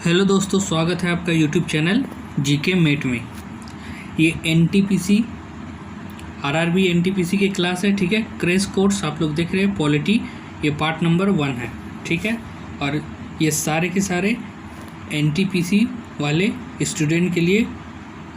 Hello दोस्तों, स्वागत है आपका यूट्यूब चैनल जीके मेट में। ये एनटीपीसी आरआरबी एनटीपीसी की क्लास है, ठीक है। क्रैश कोर्स आप लोग देख रहे हैं, पॉलिटी, ये पार्ट नंबर 1 है, ठीक है। और ये सारे के सारे एनटीपीसी वाले स्टूडेंट के लिए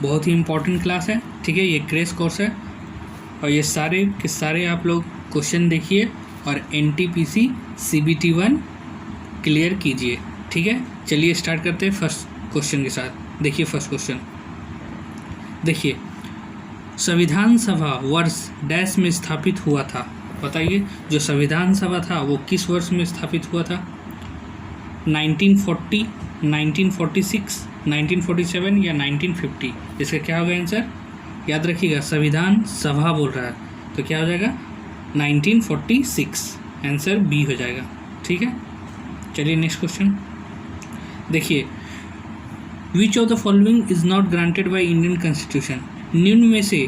बहुत ही इम्पोर्टेंट क्लास है, ठीक है। ये क्रैश कोर्स है और ये सारे के सारे आप लोग क्वेश्चन देखिए और एनटीपीसी CBT 1 क्लियर कीजिए, ठीक है। चलिए स्टार्ट करते हैं फर्स्ट क्वेश्चन के साथ। देखिए फर्स्ट क्वेश्चन, देखिए संविधान सभा वर्ष डैश में स्थापित हुआ था। बताइए जो संविधान सभा था वो किस वर्ष में स्थापित हुआ था? 1940, 1946, 1947 या 1950? इसका क्या होगा आंसर? याद रखिएगा, संविधान सभा बोल रहा है तो क्या हो जाएगा? 1946, आंसर बी हो जाएगा, ठीक है। चलिए नेक्स्ट क्वेश्चन देखिए, विच of the following is not granted by Indian constitution? निम्न में से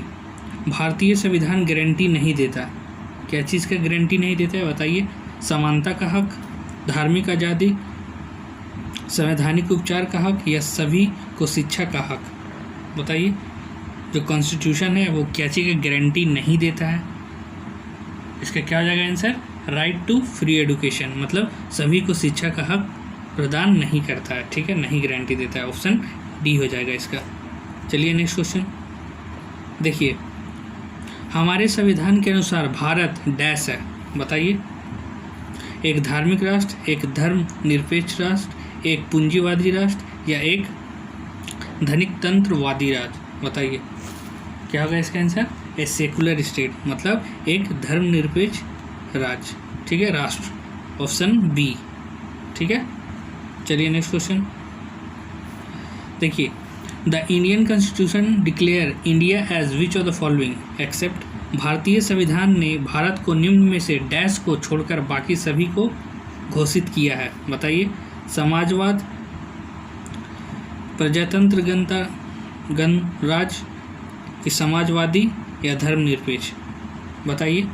भारतीय संविधान गारंटी नहीं देता। क्या चीज़ का गारंटी नहीं देता है बताइए? समानता का हक, धार्मिक आज़ादी, संवैधानिक उपचार का हक या सभी को शिक्षा का हक? बताइए जो कॉन्स्टिट्यूशन है वो क्या चीज़ का गारंटी नहीं देता है? इसका क्या हो जाएगा answer? Right to free education, मतलब सभी को शिक्षा का हक प्रदान नहीं करता है, ठीक है, नहीं गारंटी देता है। ऑप्शन डी हो जाएगा इसका। चलिए नेक्स्ट क्वेश्चन देखिए, हमारे संविधान के अनुसार भारत डैश है। बताइए, एक धार्मिक राष्ट्र, एक धर्मनिरपेक्ष राष्ट्र, एक पूंजीवादी राष्ट्र या एक धनिक तंत्रवादी राष्ट्र? बताइए क्या होगा इसका आंसर? ए सेकुलर स्टेट, मतलब एक धर्मनिरपेक्ष राज्य, ठीक है, राष्ट्र। ऑप्शन बी, ठीक है। चलिए नेक्स्ट क्वेश्चन देखिए, the Indian constitution declare India as which of the following except? भारतीय संविधान ने भारत को निम्न में से डैश को छोड़कर बाकी सभी को घोषित किया है। बताइए, समाजवाद, प्रजातंत्र गणराज्य, समाजवादी या धर्मनिरपेक्ष? बताइए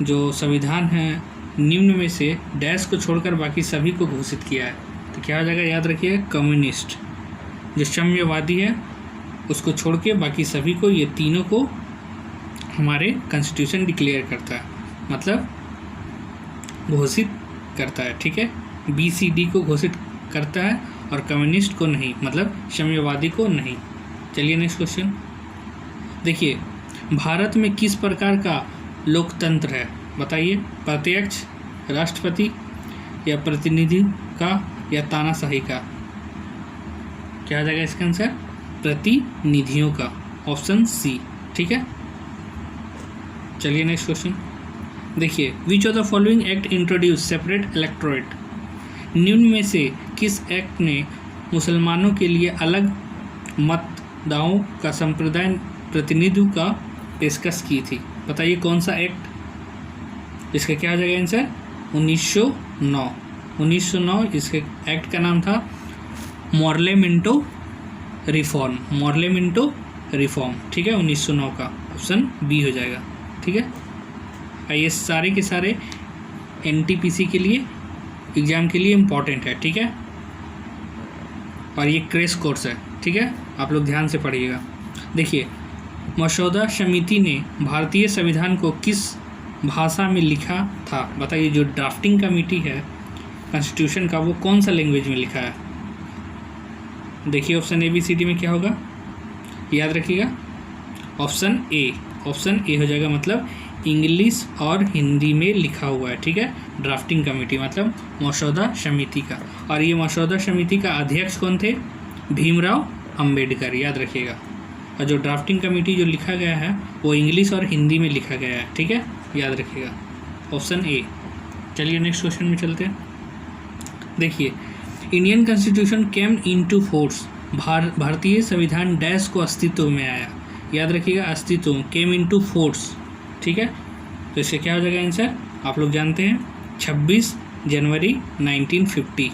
जो संविधान है निम्न में से डैश को छोड़कर बाकी सभी को घोषित किया है तो क्या हो जाएगा? याद रखिए, कम्युनिस्ट। जो साम्यवादी है उसको छोड़ के बाकी सभी को, ये तीनों को हमारे कॉन्स्टिट्यूशन डिक्लेयर करता है, मतलब घोषित करता है, ठीक है। BCD को घोषित करता है और कम्युनिस्ट को नहीं, मतलब साम्यवादी को नहीं। चलिए नेक्स्ट क्वेश्चन देखिए, भारत में किस प्रकार का लोकतंत्र है? बताइए, प्रत्यक्ष, राष्ट्रपति या प्रतिनिधि का या तानाशाही का? क्या आ जाएगा इसका आंसर? प्रतिनिधियों का, ऑप्शन सी, ठीक है। चलिए नेक्स्ट क्वेश्चन देखिए, विच of the following act introduce separate electorate? निम्न में से किस एक्ट ने मुसलमानों के लिए अलग मतदाताओं का संप्रदाय प्रतिनिधित्व का पेशकश की थी? बताइए कौन सा एक्ट? इसका क्या हो जाएगा आंसर? 1909। 1909 इसके एक्ट का नाम था मॉर्ले-मिंटो रिफॉर्म, मॉर्ले-मिंटो रिफॉर्म, ठीक है, 1909 का। ऑप्शन बी हो जाएगा, ठीक है। ये सारे के सारे एनटीपीसी के लिए, एग्जाम के लिए इम्पॉर्टेंट है, ठीक है। और ये क्रैश कोर्स है, ठीक है, आप लोग ध्यान से पढ़िएगा। देखिए, मसौदा समिति ने भारतीय संविधान को किस भाषा में लिखा था? बताइए जो ड्राफ्टिंग कमेटी है कॉन्स्टिट्यूशन का, वो कौन सा लैंग्वेज में लिखा है? देखिए ऑप्शन ABCD में क्या होगा, याद रखिएगा। ऑप्शन ए, ऑप्शन ए हो जाएगा, मतलब इंग्लिश और हिंदी में लिखा हुआ है, ठीक है। ड्राफ्टिंग कमेटी मतलब मसौदा समिति का, और ये मसौदा समिति का अध्यक्ष कौन थे? भीमराव अंबेडकर, याद रखिएगा। और जो ड्राफ्टिंग कमेटी जो लिखा गया है वो इंग्लिश और हिंदी में लिखा गया है, ठीक है, याद रखिएगा। Option A. चलिए नेक्स्ट क्वेश्चन में चलते हैं देखिए, Indian constitution came into force? भारतीय संविधान डैश को अस्तित्व में आया? याद रखिएगा, अस्तित्व, केम इनटू फोर्स, ठीक है। तो इससे क्या हो जाएगा आंसर? आप लोग जानते हैं 26 जनवरी 1950,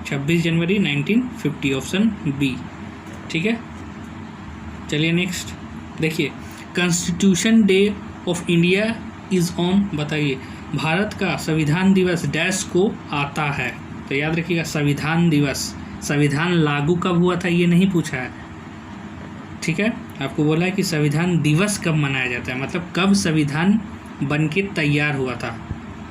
26 जनवरी 1950, ऑप्शन बी, ठीक है। चलिए नेक्स्ट देखिए, constitution day of India is on? बताइए भारत का संविधान दिवस डैश को आता है? तो याद रखिएगा संविधान दिवस संविधान लागू कब हुआ था ये नहीं पूछा है, ठीक है। आपको बोला है कि संविधान दिवस कब मनाया जाता है, मतलब कब संविधान बन के तैयार हुआ था,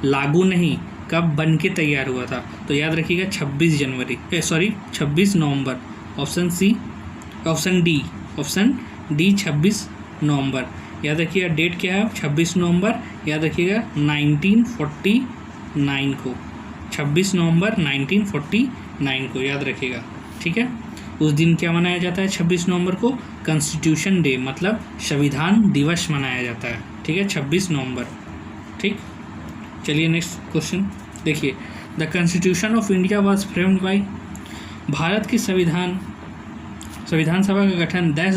लागू नहीं, कब बन के तैयार हुआ था। तो याद रखिएगा 26 नवंबर। ऑप्शन डी 26 नवंबर। याद रखिएगा डेट क्या है, 26 नवंबर। याद रखिएगा 1949 को, 26 नवंबर 1949 को याद रखिएगा, ठीक है। उस दिन क्या मनाया जाता है 26 नवंबर को, कॉन्स्टिट्यूशन डे, मतलब संविधान दिवस मनाया जाता है, ठीक है, 26 नवंबर, ठीक। चलिए नेक्स्ट क्वेश्चन देखिए, the constitution of India was framed bye, Bharat की संविधान सभा का गठन देश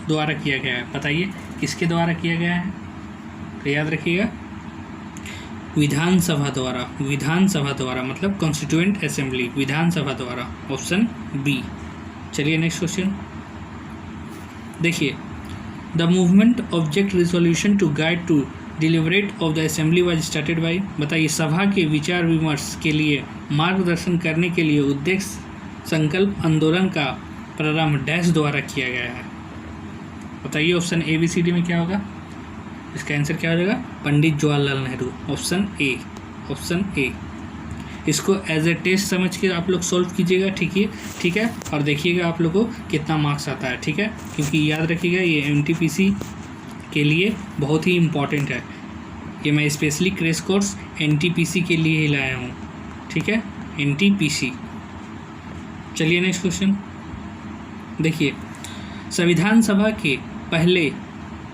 द्वारा किया गया है, बताइए किसके द्वारा किया गया है। तो याद रखिएगा विधानसभा द्वारा, मतलब कॉन्स्टिट्यूएंट असेंबली, विधानसभा द्वारा, ऑप्शन बी। चलिए नेक्स्ट क्वेश्चन देखिए, the movement object resolution to guide to deliberate of the assembly was started by, बताइए सभा के विचार विमर्श के लिए मार्गदर्शन करने के लिए उद्देश्य संकल्प आंदोलन का प्रारंभ डैश द्वारा किया गया है, बताइए। Option A B C D में क्या होगा, इसका आंसर क्या हो जाएगा, पंडित जवाहरलाल नेहरू, ऑप्शन ए। इसको एज ए टेस्ट समझ के आप लोग सॉल्व कीजिएगा, ठीक है, और देखिएगा आप लोग को कितना मार्क्स आता है, ठीक है, क्योंकि याद रखिएगा ये एनटीपीसी के लिए बहुत ही इम्पॉर्टेंट है। ये मैं स्पेशली क्रैश कोर्स एनटीपीसी के लिए ही लाया हूँ, ठीक है, एनटीपीसी। चलिए नेक्स्ट क्वेश्चन देखिए, संविधान सभा के पहले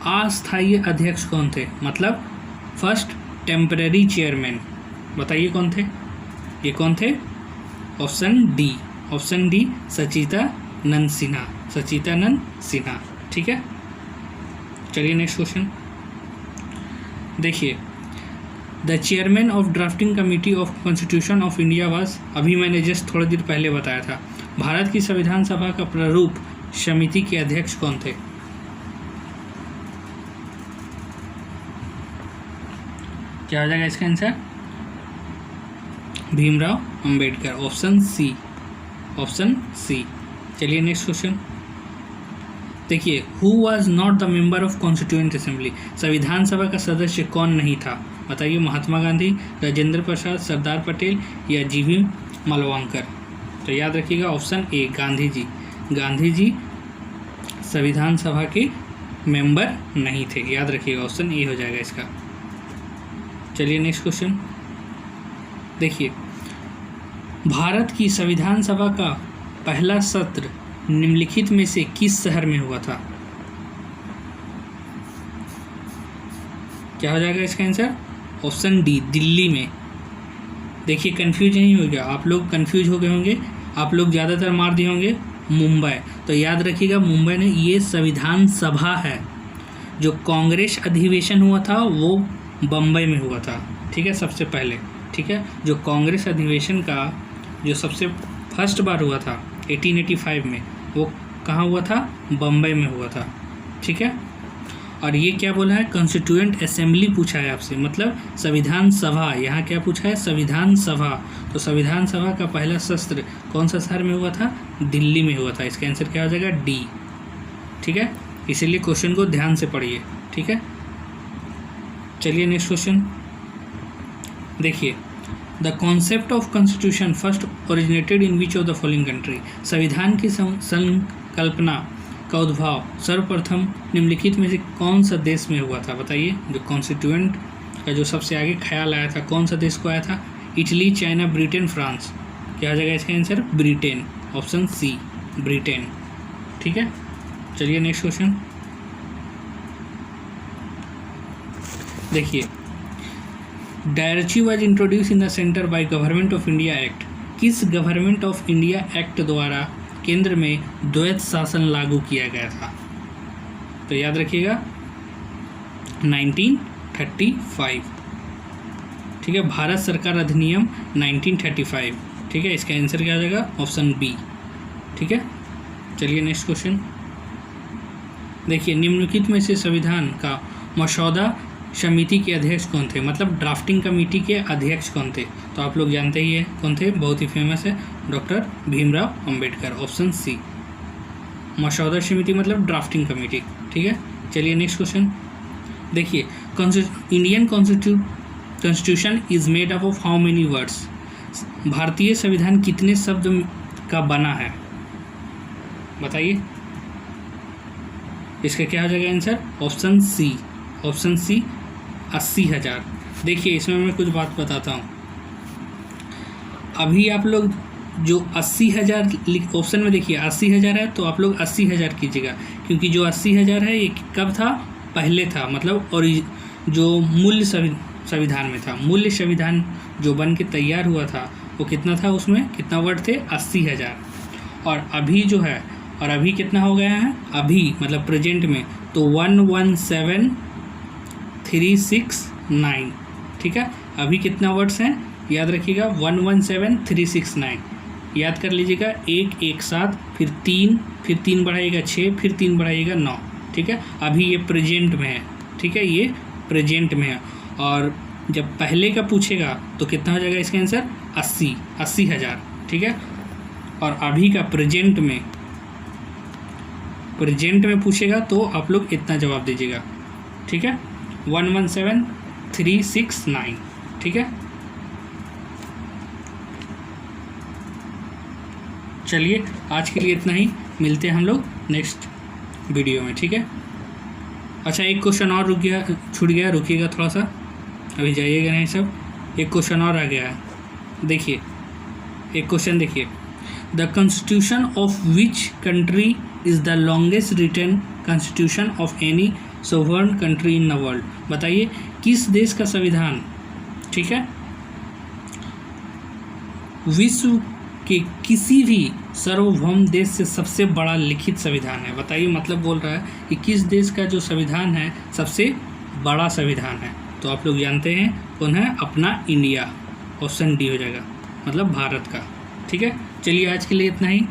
अस्थायी अध्यक्ष कौन थे, मतलब फर्स्ट टेम्पररी चेयरमैन, बताइए कौन थे। ऑप्शन डी सचिदानंद सिन्हा, ठीक है। चलिए नेक्स्ट क्वेश्चन देखिए, the chairman of drafting committee of constitution of India was, अभी मैंने जस्ट थोड़ी देर पहले बताया था, भारत की संविधान सभा का प्रारूप समिति के अध्यक्ष कौन थे। क्या हो जाएगा इसका answer, Bhimrao Ambedkar, option C. चलिए नेक्स्ट क्वेश्चन देखिए, who was not the member of constituent assembly, संविधान सभा का सदस्य कौन नहीं था, बताइए। महात्मा गांधी, राजेंद्र प्रसाद, सरदार पटेल या जीवी मालवांकर। तो याद रखिएगा ऑप्शन ए गांधी जी संविधान सभा के मेंबर नहीं थे, याद रखिएगा ऑप्शन ए हो जाएगा इसका। चलिए नेक्स्ट क्वेश्चन देखिए, भारत की संविधान सभा का पहला सत्र निम्नलिखित में से किस शहर में हुआ था, क्या हो जाएगा इसका आंसर, ऑप्शन डी दिल्ली में। देखिए कंफ्यूज नहीं हो गया, आप लोग कंफ्यूज हो गए होंगे, आप लोग ज़्यादातर मार दिए होंगे मुंबई, तो याद रखिएगा मुंबई ने, ये संविधान सभा है, जो कांग्रेस अधिवेशन हुआ था वो बम्बई में हुआ था, ठीक है, सबसे पहले, ठीक है। जो कांग्रेस अधिवेशन का जो सबसे फर्स्ट बार हुआ था 1885 में, वो कहाँ हुआ था, बम्बई में हुआ था, ठीक है। और ये क्या बोला है, कॉन्स्टिट्यूएंट असेंबली पूछा है आपसे, मतलब संविधान सभा, यहाँ क्या पूछा है, संविधान सभा। तो संविधान सभा का पहला सत्र कौन सा शहर में हुआ था, दिल्ली में हुआ था, इसका आंसर क्या हो जाएगा, डी, ठीक है। इसीलिए क्वेश्चन को ध्यान से पढ़िए, ठीक है। चलिए नेक्स्ट क्वेश्चन देखिए, the concept of constitution first originated in which of the following country, संविधान की संकल्पना का उद्भव सर्वप्रथम निम्नलिखित में से कौन सा देश में हुआ था, बताइए। जो कॉन्स्टिट्यूएंट का जो सबसे आगे ख्याल आया था, कौन सा देश को आया था, इटली, चाइना, ब्रिटेन, फ्रांस। क्या हो जाएगा इसका answer, Britain, option C, Britain, ठीक है। चलिए नेक्स्ट क्वेश्चन देखिए, directive was introduce in the centre by government of India act, किस गवर्नमेंट ऑफ इंडिया एक्ट द्वारा केंद्र में द्वैत शासन लागू किया गया था, तो याद रखिएगा 1935, ठीक है, भारत सरकार अधिनियम 1935, ठीक है, इसका आंसर क्या हो जाएगा, ऑप्शन बी, ठीक है। चलिए नेक्स्ट क्वेश्चन देखिए, निम्नलिखित में से संविधान का मसौदा समिति के अध्यक्ष कौन थे, मतलब ड्राफ्टिंग कमेटी के अध्यक्ष कौन थे, तो आप लोग जानते ही हैं कौन थे, बहुत ही फेमस है, doctor Bhimrao Ambedkar, option C. मसौदा समिति मतलब ड्राफ्टिंग कमेटी, ठीक है। चलिए नेक्स्ट क्वेश्चन देखिए, Indian constitution is made up of how many words? भारतीय संविधान कितने शब्द का बना है, बताइए। इसका क्या हो जाएगा answer? Option C, option C 80,000। देखिए इसमें मैं कुछ बात बताता हूँ। अभी आप लोग जो 80,000 ऑप्शन में देखिए 80,000 है, तो आप लोग 80,000 कीजिएगा, क्योंकि जो 80,000 है ये कब था? पहले था, मतलब और जो मूल्य संविधान में था। मूल्य संविधान जो बन के तैयार हुआ था वो कितना था, उसमें कितना वर्ड थे? 80,000। और अभी जो है, और अभी कितना हो गया है? अभी मतलब प्रेजेंट में तो 117,369, ठीक है। अभी कितना वर्ड्स हैं याद रखिएगा? 117,369 याद कर लीजिएगा। 117 फिर 3 बढ़ाइएगा 6 फिर 3 बढ़ाइएगा 9, ठीक है। अभी ये प्रेजेंट में है, ठीक है, ये प्रेजेंट में है। और जब पहले का पूछेगा तो कितना हो जाएगा इसका आंसर? 80,000, ठीक है। और अभी का प्रेजेंट में पूछेगा तो आप लोग इतना जवाब दीजिएगा, ठीक है। 117,369, ठीक है। चलिए आज के लिए इतना ही, मिलते हैं हम लोग नेक्स्ट वीडियो में, ठीक है। अच्छा एक क्वेश्चन और छूट गया, रुकिएगा थोड़ा सा, अभी जाइएगा नहीं सब। एक क्वेश्चन और आ गया है, देखिए एक क्वेश्चन देखिए, the constitution of which country is the longest written constitution of any sovereign country in the world? बताइए किस देश का संविधान, ठीक है, विश्व के किसी भी सार्वभौम देश से सबसे बड़ा लिखित संविधान है? बताइए, मतलब बोल रहा है कि किस देश का जो संविधान है सबसे बड़ा संविधान है। तो आप लोग जानते हैं कौन है? अपना इंडिया, ऑप्शन डी हो जाएगा, मतलब भारत का, ठीक है। चलिए आज के लिए इतना ही,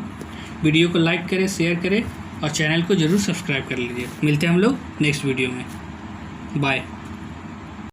वीडियो को लाइक करें, शेयर करें और चैनल को ज़रूर सब्सक्राइब कर लीजिए। मिलते हैं हम लोग नेक्स्ट वीडियो में, बाय।